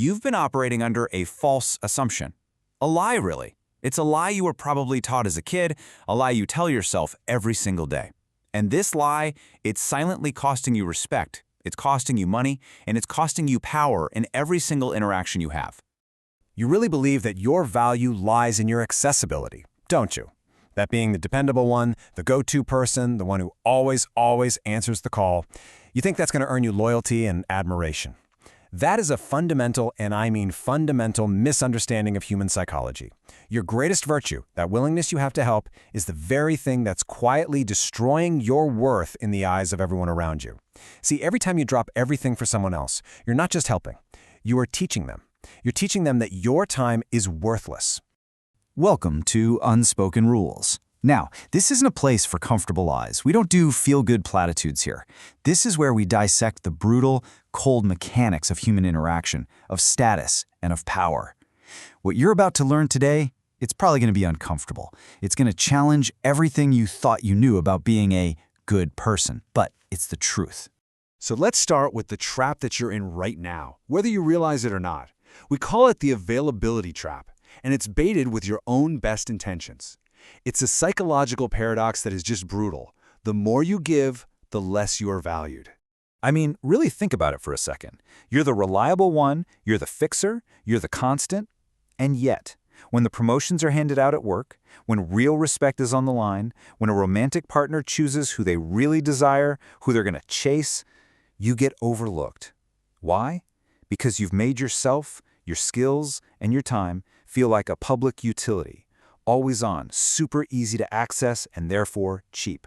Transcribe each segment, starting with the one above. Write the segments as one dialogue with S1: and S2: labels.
S1: You've been operating under a false assumption. A lie, really. It's a lie you were probably taught as a kid, a lie you tell yourself every single day. And this lie, it's silently costing you respect, it's costing you money, and it's costing you power in every single interaction you have.
S2: You really believe that your value lies in your accessibility, don't you? That being the dependable one, the go-to person, the one who always answers the call. You think that's going to earn you loyalty and admiration. That is a fundamental, and I mean fundamental, misunderstanding of human psychology. Your greatest virtue, that willingness you have to help, is the very thing that's quietly destroying your worth in the eyes of everyone around you. See, every time you drop everything for someone else, you're not just helping. You are teaching them. You're teaching them that your time is worthless.
S3: Welcome to Unspoken Rules. Now, this isn't a place for comfortable lies. We don't do feel-good platitudes here. This is where we dissect the brutal, cold mechanics of human interaction, of status, and of power. What you're about to learn today, it's probably going to be uncomfortable. It's going to challenge everything you thought you knew about being a good person, but it's the truth.
S2: So let's start with the trap that you're in right now, whether you realize it or not. We call it the availability trap, and it's baited with your own best intentions. It's a psychological paradox that is just brutal. The more you give, the less you are valued.
S1: I mean, really think about it for a second. You're the reliable one, you're the fixer, you're the constant, and yet, when the promotions are handed out at work, when real respect is on the line, when a romantic partner chooses who they really desire, who they're going to chase, you get overlooked. Why? Because you've made yourself, your skills, and your time feel like a public utility. Always on, super easy to access, and therefore cheap.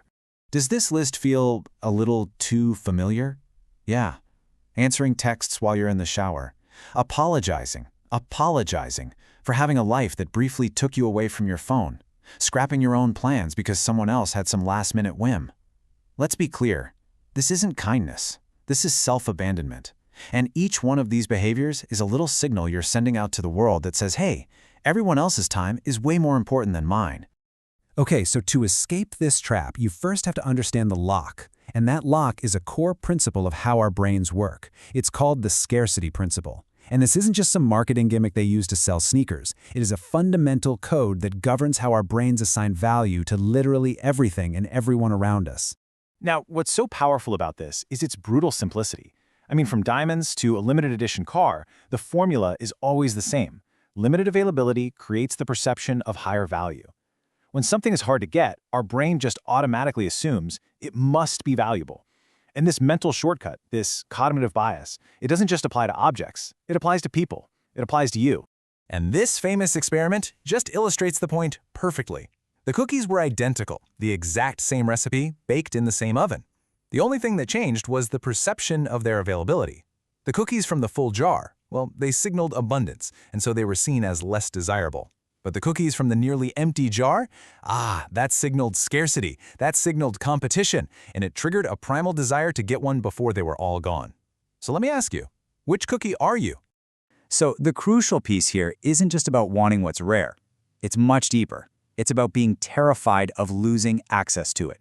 S3: Does this list feel a little too familiar? Yeah. Answering texts while you're in the shower. Apologizing for having a life that briefly took you away from your phone. Scrapping your own plans because someone else had some last-minute whim. Let's be clear. This isn't kindness. This is self-abandonment. And each one of these behaviors is a little signal you're sending out to the world that says, hey, everyone else's time is way more important than mine.
S2: Okay, so to escape this trap, you first have to understand the lock. And that lock is a core principle of how our brains work. It's called the scarcity principle. And this isn't just some marketing gimmick they use to sell sneakers. It is a fundamental code that governs how our brains assign value to literally everything and everyone around us.
S4: Now, what's so powerful about this is its brutal simplicity. I mean, from diamonds to a limited edition car, the formula is always the same. Limited availability creates the perception of higher value. When something is hard to get, our brain just automatically assumes it must be valuable. And this mental shortcut, this cognitive bias, it doesn't just apply to objects, it applies to people. It applies to you.
S1: And this famous experiment just illustrates the point perfectly. The cookies were identical, the exact same recipe, baked in the same oven. The only thing that changed was the perception of their availability. The cookies from the full jar, well, they signaled abundance, and so they were seen as less desirable. But the cookies from the nearly empty jar? That signaled scarcity, that signaled competition, and it triggered a primal desire to get one before they were all gone. So let me ask you, which cookie are you?
S3: So the crucial piece here isn't just about wanting what's rare. It's much deeper. It's about being terrified of losing access to it.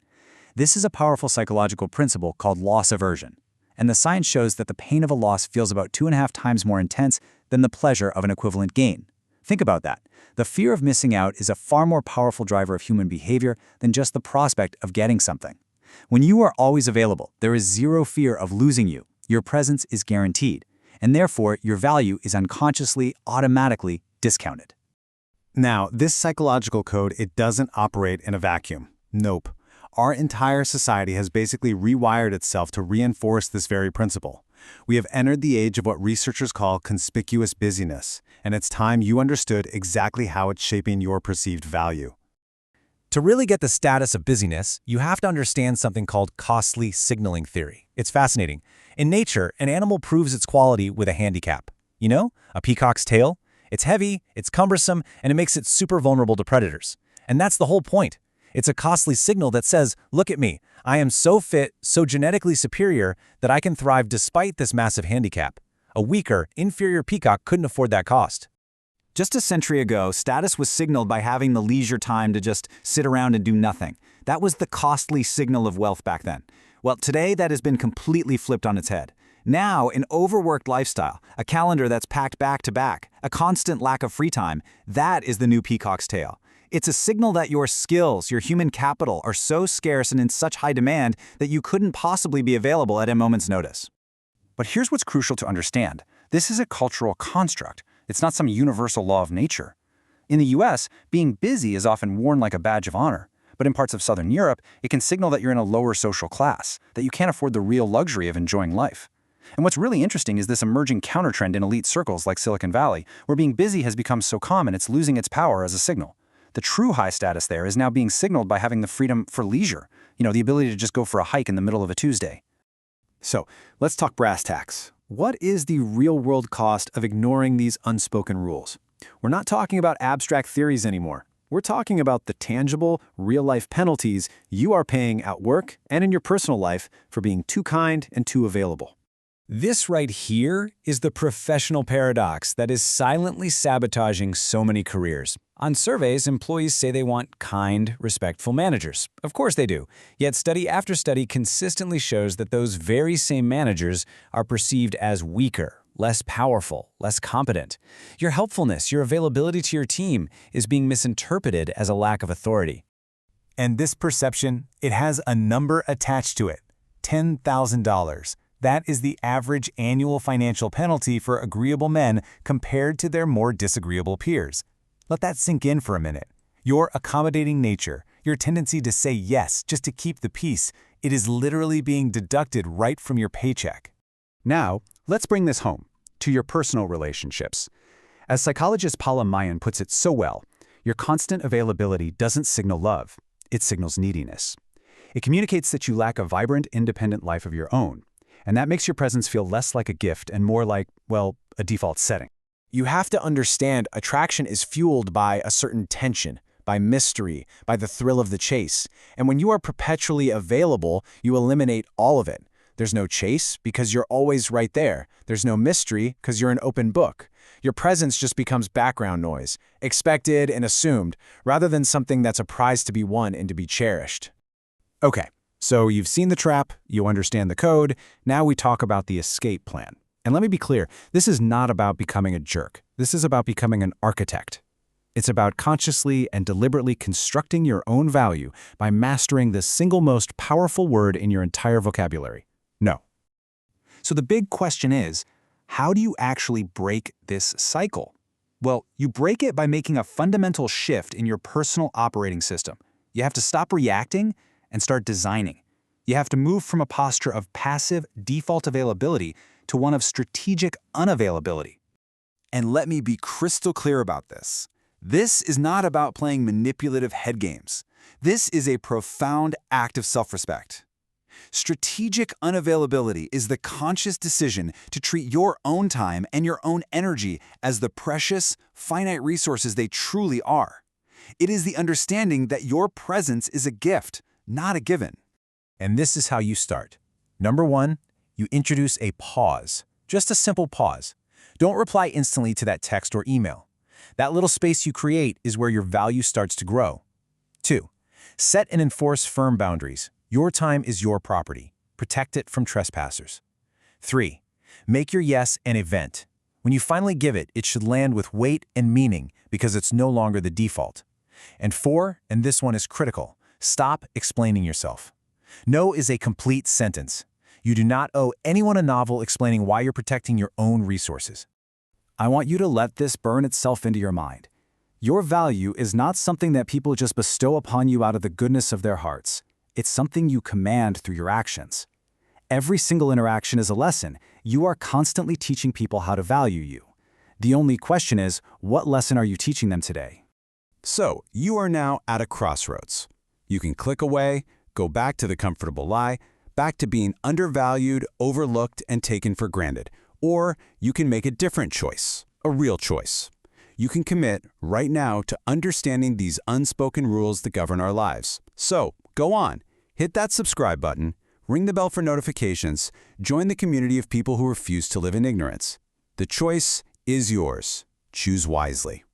S3: This is a powerful psychological principle called loss aversion. And the science shows that the pain of a loss feels about 2.5 times more intense than the pleasure of an equivalent gain. Think about that. The fear of missing out is a far more powerful driver of human behavior than just the prospect of getting something. When you are always available, there is zero fear of losing you. Your presence is guaranteed, and therefore your value is unconsciously, automatically discounted.
S2: Now, this psychological code, it doesn't operate in a vacuum. Nope. Our entire society has basically rewired itself to reinforce this very principle. We have entered the age of what researchers call conspicuous busyness, and it's time you understood exactly how it's shaping your perceived value.
S1: To really get the status of busyness, you have to understand something called costly signaling theory. It's fascinating. In nature, an animal proves its quality with a handicap. You know, a peacock's tail? It's heavy, it's cumbersome, and it makes it super vulnerable to predators. And that's the whole point. It's a costly signal that says, look at me, I am so fit, so genetically superior that I can thrive despite this massive handicap. A weaker, inferior peacock couldn't afford that cost.
S3: Just a century ago, status was signaled by having the leisure time to just sit around and do nothing. That was the costly signal of wealth back then. Well, today that has been completely flipped on its head. Now, an overworked lifestyle, a calendar that's packed back to back, a constant lack of free time, that is the new peacock's tail. It's a signal that your skills, your human capital, are so scarce and in such high demand that you couldn't possibly be available at a moment's notice. But here's what's crucial to understand. This is a cultural construct. It's not some universal law of nature. In the US, being busy is often worn like a badge of honor. But in parts of Southern Europe, it can signal that you're in a lower social class, that you can't afford the real luxury of enjoying life. And what's really interesting is this emerging countertrend in elite circles like Silicon Valley, where being busy has become so common it's losing its power as a signal. The true high status there is now being signaled by having the freedom for leisure, the ability to just go for a hike in the middle of a Tuesday.
S4: So, let's talk brass tacks. What is the real-world cost of ignoring these unspoken rules? We're not talking about abstract theories anymore. We're talking about the tangible, real-life penalties you are paying at work and in your personal life for being too kind and too available.
S1: This right here is the professional paradox that is silently sabotaging so many careers. On surveys, employees say they want kind, respectful managers. Of course they do. Yet study after study consistently shows that those very same managers are perceived as weaker, less powerful, less competent. Your helpfulness, your availability to your team is being misinterpreted as a lack of authority. And this perception, it has a number attached to it: $10,000. That is the average annual financial penalty for agreeable men compared to their more disagreeable peers. Let that sink in for a minute. Your accommodating nature, your tendency to say yes just to keep the peace, it is literally being deducted right from your paycheck.
S3: Now, let's bring this home to your personal relationships. As psychologist Paula Mayan puts it so well, your constant availability doesn't signal love, it signals neediness. It communicates that you lack a vibrant, independent life of your own, and that makes your presence feel less like a gift and more like, well, a default setting.
S5: You have to understand attraction is fueled by a certain tension, by mystery, by the thrill of the chase. And when you are perpetually available, you eliminate all of it. There's no chase because you're always right there. There's no mystery because you're an open book. Your presence just becomes background noise, expected and assumed, rather than something that's a prize to be won and to be cherished.
S1: Okay, so you've seen the trap, you understand the code, now we talk about the escape plan. And let me be clear, this is not about becoming a jerk. This is about becoming an architect. It's about consciously and deliberately constructing your own value by mastering the single most powerful word in your entire vocabulary: no. So the big question is, how do you actually break this cycle? Well, you break it by making a fundamental shift in your personal operating system. You have to stop reacting and start designing. You have to move from a posture of passive default availability to one of strategic unavailability.
S2: And let me be crystal clear about this. This is not about playing manipulative head games. This is a profound act of self-respect. Strategic unavailability is the conscious decision to treat your own time and your own energy as the precious, finite resources they truly are. It is the understanding that your presence is a gift, not a given.
S1: And this is how you start. Number one, you introduce a pause. Just a simple pause. Don't reply instantly to that text or email. That little space you create is where your value starts to grow. 2. Set and enforce firm boundaries. Your time is your property. Protect it from trespassers. 3. Make your yes an event. When you finally give it, it should land with weight and meaning because it's no longer the default. And 4, and this one is critical, stop explaining yourself. No is a complete sentence. You do not owe anyone a novel explaining why you're protecting your own resources.
S3: I want you to let this burn itself into your mind. Your value is not something that people just bestow upon you out of the goodness of their hearts. It's something you command through your actions. Every single interaction is a lesson. You are constantly teaching people how to value you. The only question is, what lesson are you teaching them today?
S2: So, you are now at a crossroads. You can click away, go back to the comfortable lie, back to being undervalued, overlooked, and taken for granted. Or you can make a different choice, a real choice. You can commit right now to understanding these unspoken rules that govern our lives. So, go on, hit that subscribe button, ring the bell for notifications, join the community of people who refuse to live in ignorance. The choice is yours. Choose wisely.